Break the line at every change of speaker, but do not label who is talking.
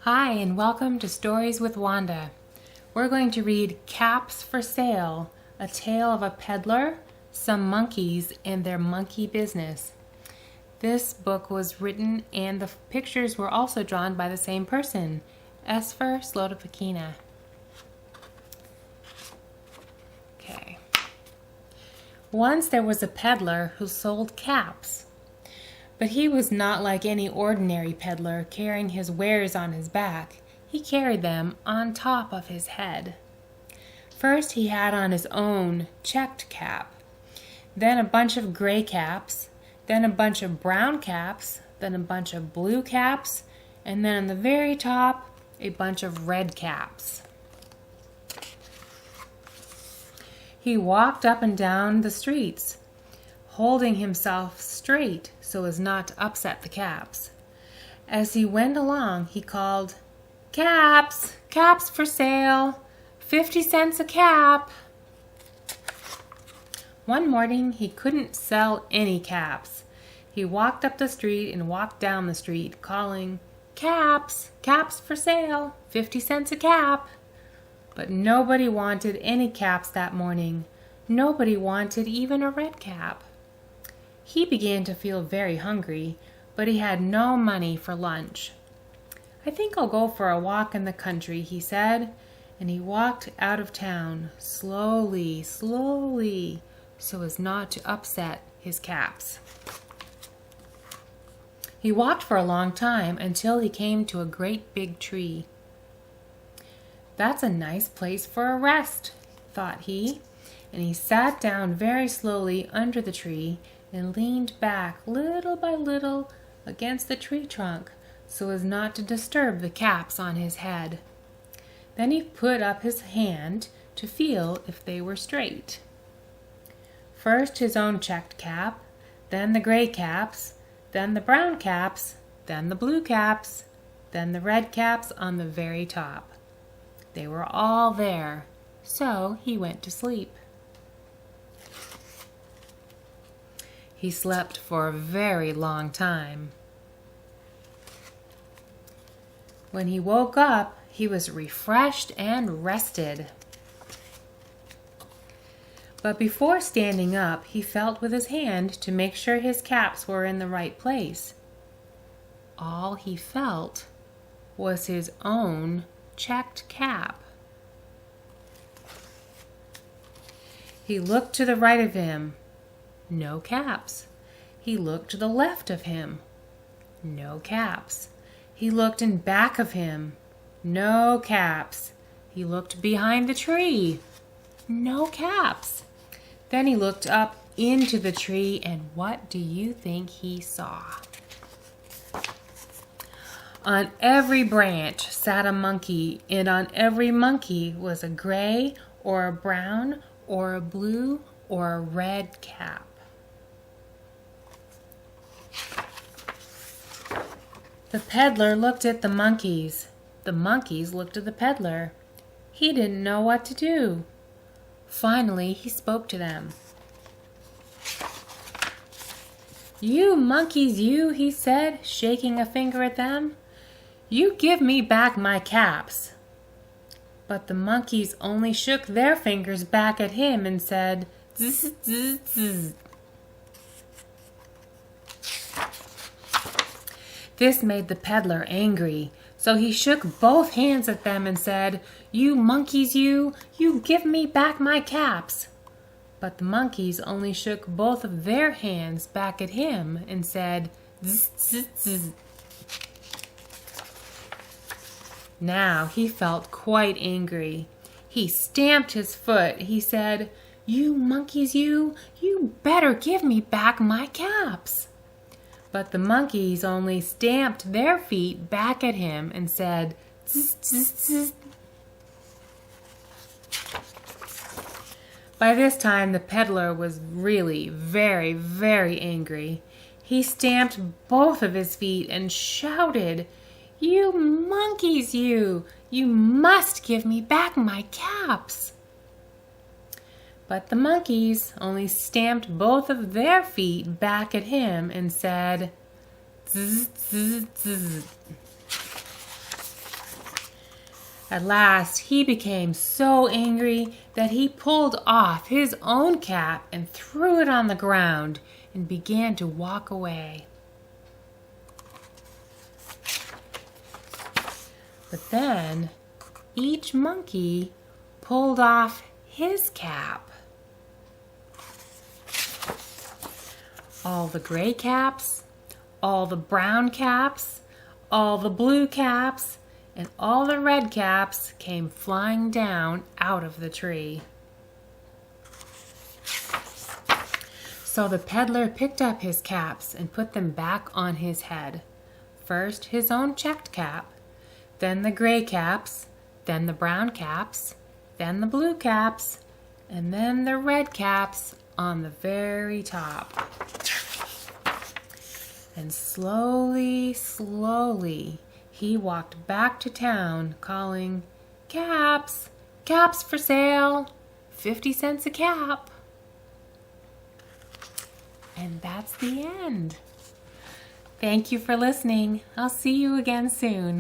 Hi, and welcome to Stories with Wanda. We're going to read Caps for Sale, a tale of a peddler, some monkeys, and their monkey business. This book was written and the pictures were also drawn by the same person, Esphyr Slobodkina. Okay. Once there was a peddler who sold caps. But he was not like any ordinary peddler carrying his wares on his back. He carried them on top of his head. First he had on his own checked cap, then a bunch of gray caps, then a bunch of brown caps, then a bunch of blue caps, and then on the very top, a bunch of red caps. He walked up and down the streets, holding himself straight so as not to upset the caps. As he went along, he called, "Caps! Caps for sale! 50 cents a cap!" One morning, he couldn't sell any caps. He walked up the street and walked down the street, calling, "Caps! Caps for sale! 50 cents a cap!" But nobody wanted any caps that morning. Nobody wanted even a red cap. He began to feel very hungry, but he had no money for lunch. "I think I'll go for a walk in the country," he said, and he walked out of town, slowly, slowly, so as not to upset his caps. He walked for a long time until he came to a great big tree. "That's a nice place for a rest," thought he, and he sat down very slowly under the tree and leaned back little by little against the tree trunk so as not to disturb the caps on his head. Then he put up his hand to feel if they were straight. First his own checked cap, then the gray caps, then the brown caps, then the blue caps, then the red caps on the very top. They were all there, so he went to sleep. He slept for a very long time. When he woke up, he was refreshed and rested. But before standing up, he felt with his hand to make sure his caps were in the right place. All he felt was his own checked cap. He looked to the right of him. No caps. He looked to the left of him. No caps. He looked in back of him. No caps. He looked behind the tree. No caps. Then he looked up into the tree, and what do you think he saw? On every branch sat a monkey, and on every monkey was a gray or a brown or a blue or a red cap. The peddler looked at the monkeys. The monkeys looked at the peddler. He didn't know what to do. Finally, he spoke to them. "You monkeys, you," he said, shaking a finger at them. "You give me back my caps." But the monkeys only shook their fingers back at him and said, "Zzz, zzz, zzz." This made the peddler angry, so he shook both hands at them and said, "You monkeys, you give me back my caps." But the monkeys only shook both of their hands back at him and said, "Zzz, zzz, zzz." Now he felt quite angry. He stamped his foot. He said, "You monkeys, you better give me back my caps." But the monkeys only stamped their feet back at him and said, "Zzz, zzz, zzz." By this time, the peddler was really very, very angry. He stamped both of his feet and shouted, "You monkeys, you must give me back my caps." But the monkeys only stamped both of their feet back at him and said, "Zzz, zzz, zzz." At last, he became so angry that he pulled off his own cap and threw it on the ground and began to walk away. But then, each monkey pulled off his cap. All the gray caps, all the brown caps, all the blue caps, and all the red caps came flying down out of the tree. So the peddler picked up his caps and put them back on his head. First his own checked cap, then the gray caps, then the brown caps, then the blue caps, and then the red caps on the very top. And slowly, slowly, he walked back to town calling, "Caps! Caps for sale! 50 cents a cap!" And that's the end. Thank you for listening. I'll see you again soon.